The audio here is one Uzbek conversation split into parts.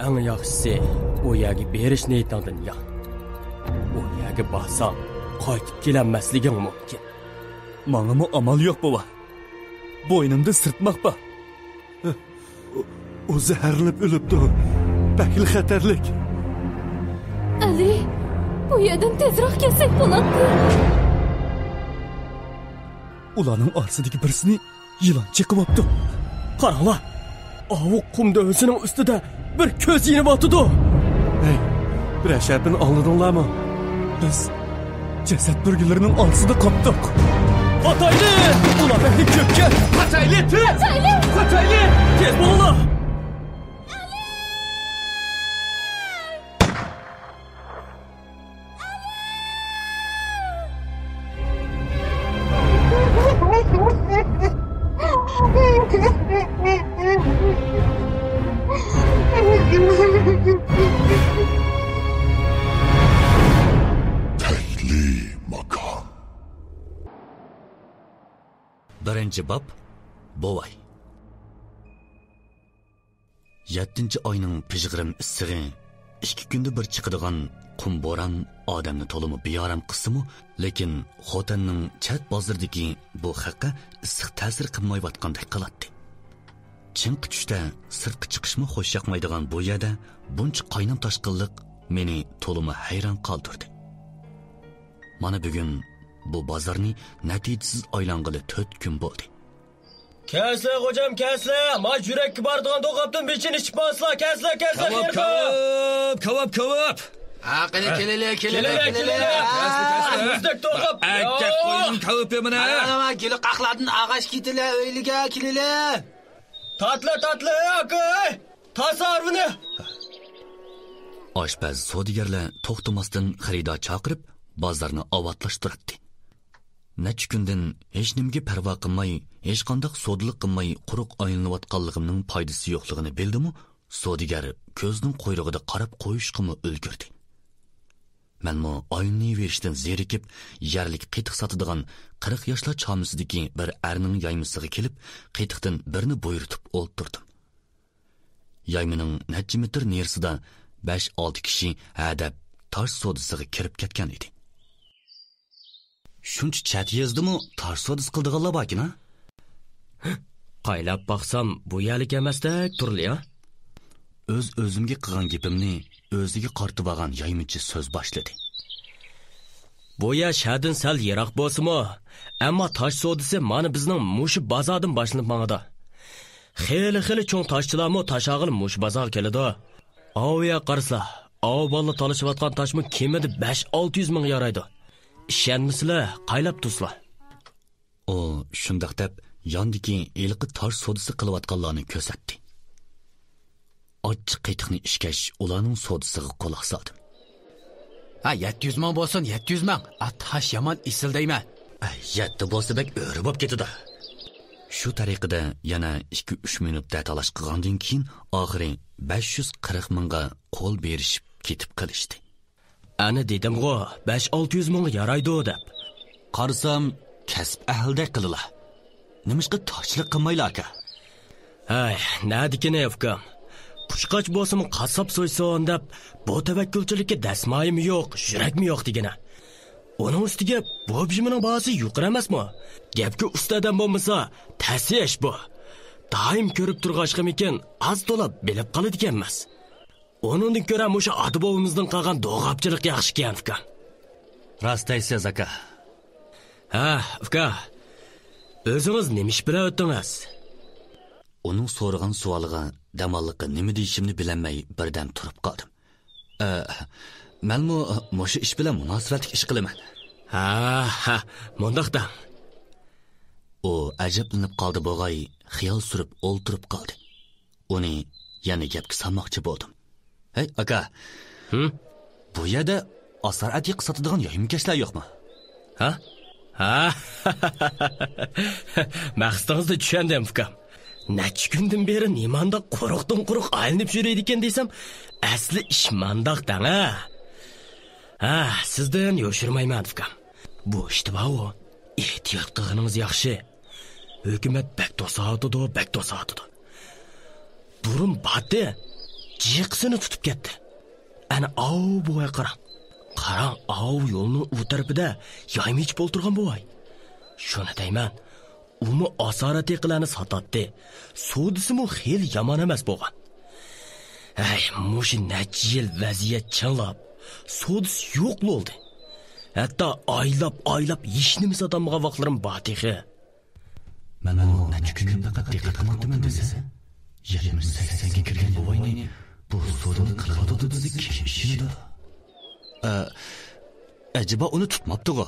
Eng yaxshisi o yerga berish niyatingdan yo'q. O yerga borsang, qaytib kelanmasliging mumkin. Menga amal yo'q bova. Bo'ynimda sirtmoq bor. O zaharlanib o'libdi. Bakil xatarlik. Ali, bu yerdan tezroq kelsak bo'ladi. Ularning orsidagi birisini yılan chiqib olibdi. Qaranglar. Avuq qumda o'zining ustida bir ko'z yinib o'tdi. Hey, bir ashapini oldinglarmi? Biz jasad burgilarining orsida qopdik. Qatayli! Ular beni ko'pga. Qatayli! Qatayli! Tez bo'linglar. Birinchi bob Bovay. 7 oyning pijg'irim issig'i 2 kunda bir chiqadigan qum bo'ron odamni to'limi beoram qismi, lekin xotinning chat bozirdagi bu haqqa issiq ta'sir qilmayotgandek qiladi. Chinqi tushda sirtqa chiqishmi xo'sh yoqmaydigan bu yerda buncha qaynam toshqinlik meni to'limi hayron qoldirdi. Mana bugun bu bozorni natijasiz aylang'ili 4 kun bo'ldi. Kesler hocam kesler. Ma yurakka boradigan do'qobdan bechini ichib bo'lsa, kesler. Kavab. Kelele. Muzdek do'qob. Akka qo'ying kavab yemini. Ana kelib qaqladin ağaç kitilar o'yliga kelele. Tatlı aka. Tasarrufini. Oshpaz savdogarlar to'xtamasdan xaridor chaqirib, bozorni ovotlashtirdi. Necha kundan hech nimga parvo qilmay, hech qanday savdolik qilmay quruq aylanayotganligimning foydasi yo'qligini bildim-u, savdogar ko'zning qo'yrug'ida qarab qo'yishqimi ulgurdi. Menmo oyni verishdan zerikib, yerlik qitiq sotadigan 40 yoshlar chamisidagi bir erning yaymisiga kelib, qitiqdan birini buyurtib o'ltirdim. Yaymining necha metr nersida 5-6 kishi hadab tosh sodisiga kirib ketgan edi. Shuncha chat yezdimu tosh sodis qildiganlar bakina? Qaylab baqsam bu yerlik emasdek turli-ya. O'zimga qilgan gapimni o'ziga qartib olgan yaymichi so'z boshladi. Bu yer shadin sal yiroq bo'lsa-mu, ammo tosh sodisi mana bizning mushi bozordan boshlanib mangada. Xeyli cho'ng toshchilarmi toshag'il mush bozor keladi. Oviya qarsa, avvalda talashayotgan toshmi kemida 5-600 ming yaraydi. Ishonmisizlar, qaylab tursizlar. O shundoq deb yondiki ilqi tosh sodisi qilayotganlarni ko'rsatdi. Ochiq qitiqni ishkash ularning sodisiga quloq soldim. 700 ming bo'lsin, 700 ming. Tash yomon isildayman. 7 bo'lsa bek o'ri bo'lib ketadi. Shu tariqada yana 2-3 minutda talash qilgandan keyin oxiri 540 mingga qo'l berishib ketib qilishdi. Ana dedim-ku, 5-600 ming yaraydi deb. Qarasam, kasb ahldek qildilar. Nimishqa toshchilik qilmaylar aka? Hay, nadikini afkam. Qushqoch bo'lsam qassob so'yson deb, bu tavakkulchilikka dasmoyim yo'q, yurakmi yo'q degina. Onun ustiga bu bishimining bahosi yuqori emasmi? Gapga ustadan bo'lmasa, tasish bu. Doim ko'rib turg'ashqim ekan, az to'lab bilib qoladigan emas. Onundan ko'ra o'sha adibovimizdan qolgan do'g'abchilik yaxshi ekan fikam. Rost aytasiz aka. Ha, uka. O'zingiz nima ish bilan o'tdingiz? Uning so'ragan savoliga damalliqqa nima deyishimni bilmay birdan turib qoldim. Menmi o'sha ish bilan munosabatli ish qilaman. Ha, mundaqda. O ajablanib qoldi bo'g'ay, xiyol surib o'ltirib qoldi. Uni yana gapga solmoqchi bo'ldim. Hey aka. Bu yerda asar atiq sotadigan yo'yimkashlar yo'qmi? Ha? Maqsadingizni tushundim fikam. Necha kundan beri nimanda quruqdan quruq aylanib yuraydi ekan desam, asli ish mandaqdan ha. Sizdan yo'shirmayman fikam. Bu ishda bavo, ehtiyot qilganingiz yaxshi. Hukumat bak to'satdi. Burun batdi. jiqsini tutib ketdi. Ana bo'y qarang. Qarang, yo'lning u tarafida yaymich bo'ltirgan bo'y. Shuni deyman. Umi asorat eqilani satotdi. Sudisimi xel yomon emas bo'lgan. Mushi necha yil vaziyat changlab, sudis yo'q bo'ldi. Hatto oylab hechnimi sotamgan vaqtlarim batihi. Men necha kun faqat diqqat qilmoqdaman desa, 70-80 ga kirgan bo'yni bu sudini qiladi dedi kim ishini. Acaba uni tutmabdi-ku.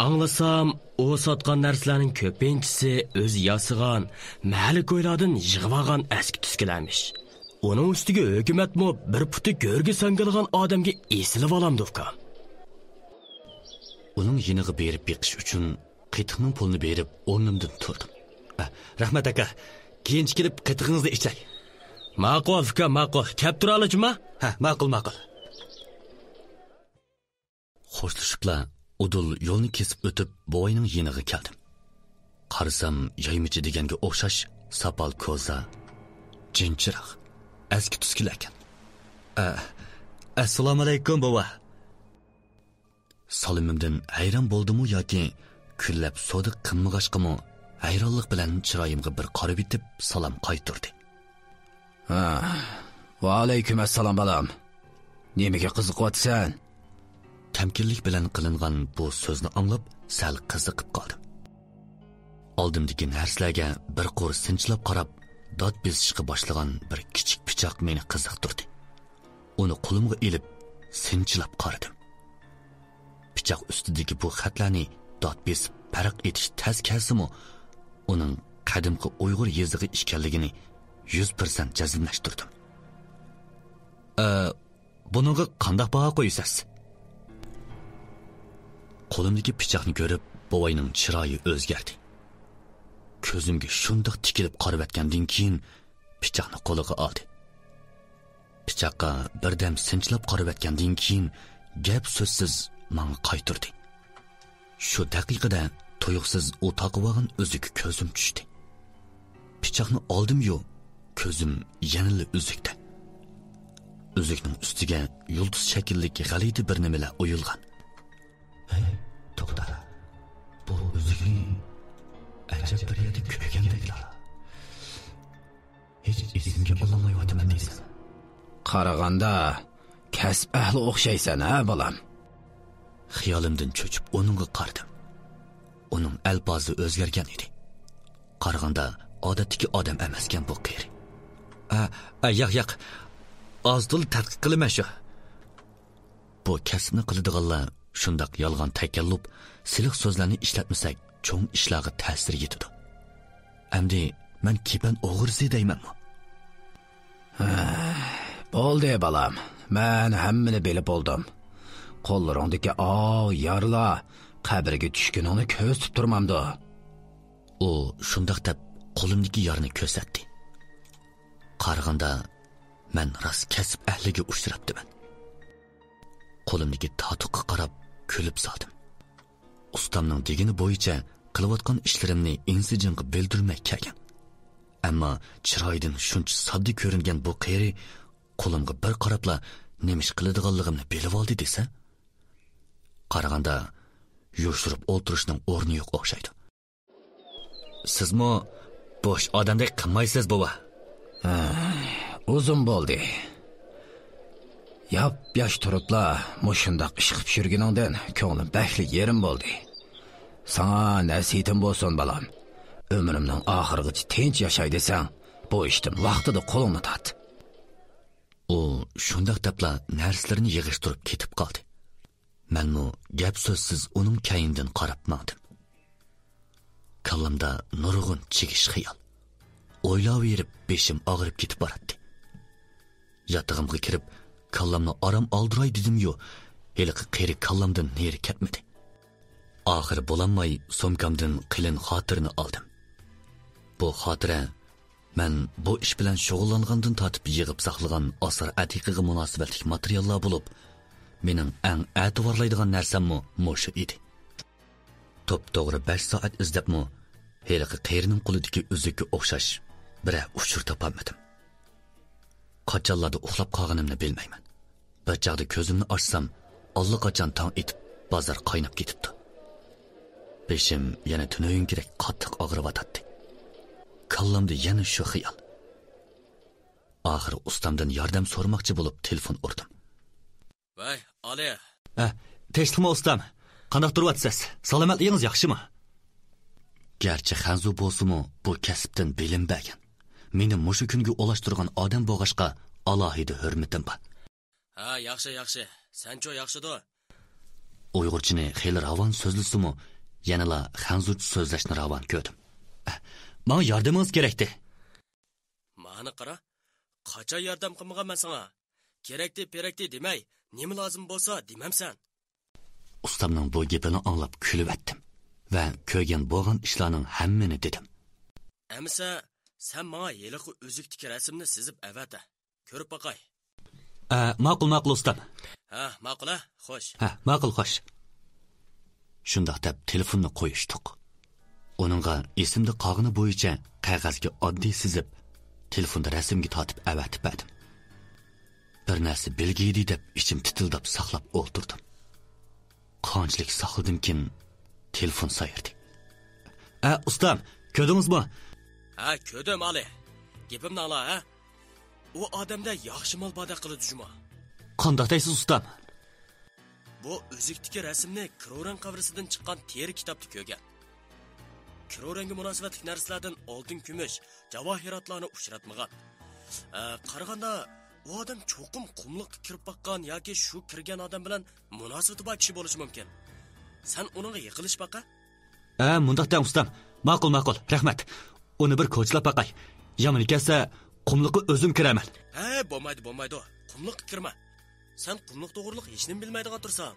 Anglasam, o sotgan narsalarning ko'pinchisi o'zi yasigan, mahalla ko'ylardan yig'vagan eski tuskilarmish. Onun ustiga hukumatmi bir puti ko'rga sangalgan odamga esilib olamdi ukam. Uning yiniga berib beqish uchun qitiqning pulini berib o'rnimdan turdim. Rahmat aka, keyin kelib qitiqingizni ichay. Ma'qul ukam, ma'qul. Kep tura olajmi? Ma'qul. Xo'shlashibla Udul yo'lni kesib o'tib bo'yning yiniga keldim. Qarasam, yaymichi deganga o'xshash sapal ko'za, jinchiroq, eski tuskilar ekan. Assalomu alaykum bova. Salimimdan hayron bo'ldim-u yoki kullab sodiq qilmag'ashqimi, hayronlik bilan chiroyimga bir qarab etib salom qaytirdi. Va alaykum assalom balam. Nimaga qiziqyapsan? Tamkinlik bilan qilingan bu so'zni anglab, sal qiziqib qoldim. Oldimdagi narsalarga bir qo'r sinchlab qarab, dod besishga boshlagan bir kichik pichoq meni qiziqtirdi. Uni qo'limga ilib, sinchlab qaradim. Pichoq ustidagi bu xatlarni dod besib farq etish tez kelsimi, uning qadimgi Uyg'ur yezig'i ekanligini 100% jazmlashtirdim. Buningga qanday baho qo'yasiz? Qo'limdagi pichoqni ko'rib, bovayning chiroyi o'zgardi. Ko'zimga shundoq tikilib qarab atgandan keyin pichoqni qo'liga oldi. Pichoqqa birdam sinchlab qarab atgandan keyin gap so'zsiz menga qaytirdi. Shu daqiqada tuyuqsiz u taqib olgan o'ziga ko'zim tushdi. Pichoqni oldim-yu, ko'zim yanada uzukda. Uzukning ustiga yulduz shaklli g'alati bir nimalar o'yilgan. To'xta. Bu uzukni ajab bir yerda ko'rgandeklar. Hech esimga olmayapman deysan. Qaraganda kasb ahli o'xshaysan, balam. Xiyolimdan cho'chib onunga qaradim. Uning alpozi o'zgargan edi. Qaraganda odatdagi odam emaskan bu qeri. Yo'q. Ozdil tadqiq qilma shu. Bu kasbni qiladiganlar shundoq yolg'on takallub, siliq so'zlarni ishlatmasak, cho'ng ishlarga ta'sir yetadi. Endi men kepan o'g'risi deymanmi? Bo'ldi balam. Men hammani bilib oldim. Qo'llaringdagi yarlar qabrga tushganini ko'z tutib turmamdi. U shundoq deb qo'limdagi yarni ko'rsatdi. Qaraganda men rost kasb ahliga uchrabdiman. Qo'limdagi tatuqqa qarab kulib soldim. Ustamning degini bo'yicha qilayotgan ishlarimni insijinga bildirmay kelgan. Ammo chiroydan shuncha sodda ko'ringan bu qeri qo'limga bir qarabla nemish qiladiganligimni bilib oldi desa, qaraganda yo'shirib o'tirishning o'rni yo'q o'xshaydi. Sizmi bo'sh odamdek qilmaysiz, bova? Uzun bo'ldi. Yosh turibla mushundaq ish qilib yurganingdan ko'nglim baxtli yerim bo'ldi. Sana nasihatim bo'lsin balam. Ömrümning oxirigacha tinch yashay desang, bu ishdan vaqtida qo'lingni tart. U shundoq debla narsalarni yig'ishtirib ketib qoldi. Menmi gap so'zsiz uning kayindan qarab maqdim. Kallamda nurg'un chekish xiyol. O'ylayverib beshim og'rib ketib boradi. Yotog'imga kirib, kallamni orom oldiray dedim-yu, heliqi qeri kallamdan neri ketmedi. Oxir bo'lanmay somkamdan qilin xotirni oldim. Bu xotira men bu ish bilan shug'ullangandan tortib yig'ib saqlagan asr atiqiga munosabatli materiallar bo'lib, mening eng e'tiborlaydigan narsammi mushu edi. To'p-to'g'ri 5 soat izlabmi, heliqi qerining qo'lidagi uzukka o'xshash bir uchur topolmadim. qachonlarda uxlab qolganimni bilmayman. Bir chaqda ko'zimni ochsam, allaqachon tong etib, bozor qaynab ketibdi. Beshim yana tunoyingidek qattiq og'riyotdi. Kallamda yana shu xiyol. Oxiri ustamdan yordam so'ramoqchi bo'lib telefon urdim. Voy, Ali. Tinchlikmi ustam? Qanday turyapsiz? Salomatligingiz yaxshimi? Garchi Xanzu bo'lsa-mu, bu kasbdan bilinmagan. Meni mushu kunga ulashtirgan odam bo'g'ashqa alohida hurmatim bor. Ha, yaxshi. Sancho yaxshido. Uyg'urchini xeyli ravon so'zlisimu, yanala Xanzucha so'zlashni ravon ko'rdim. Menga yordamingiz kerakdi. Mani qara. Qachon yordam qilmaganman sana? Kerakdi demay, nima lozim bo'lsa demamsan. Ustamning bu gapini anglab kulib etdim va ko'rgan bo'lgan ishlarning hammani dedim. Amsa sen menga yeliqi o'zikdagi rasmni sizib avata. Ko'rib boqay. Ma'qul ustam. Ha, ma'qul, xo'sh. Ma'qul xo'sh. Shundoq deb telefonni qo'yishdik. Uningga esimda qog'ini bo'yicha qog'ozga oddiy sizib, telefonda rasmga tortib avatib berdim. Bir narsa bilgiydi deb ichim titildab saqlab o'ltirdim. Qanchalik saqladimkin telefon sayirdi. Ustam, ko'rdingizmi? Ha, ko'rdim Ali. Gapimni ala, ha? U odamda yaxshi mol bada qiladi juma. Qanday deysiz ustam? Bu o'zikdagi rasmni Kiroran qabrisidan chiqqan teri kitobda ko'rgan. Kiroranga munosabatli narsalardan oltin, kumush, javohiratlarni uchratmagan. Qaraganda u odam cho'qim qumliqqa kirib boqqan yoki shu kirgan odam bilan munosabati bor kishi bo'lishi mumkin. Sen uningga yiqilish baqa? Mundaq deng ustam. Ma'qul, rahmat. Uni bir ko'chlab boqay. Yomon kelsa, qumliqqa o'zim kiraman. Bo'lmaydi. Qumliqqa kirma. Sen qumliq to'g'riliq hech nima bilmaydigan tursan.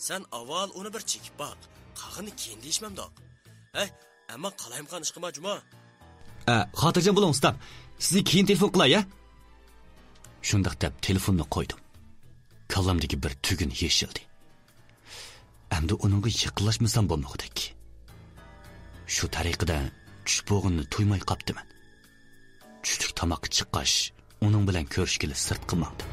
Sen avval uni bir chekib boq. Qag'ini keyin deyishmamdoq. Ammo qalayimqan ish qilma juma. Xotirjam bo'ling ustam. Sizga keyin telefon qilay, ya? Shundoq deb telefonni qo'ydim. Kallamdagi bir tugun yeshildi. Endi uningga yiqilishmasam bo'lmoqdek. Shu tariqada tush bo'g'inni to'ymay qopdiman. Tushlik tomoqqa chiqqach, uning bilan ko'rishgili sirt qilmoqdim.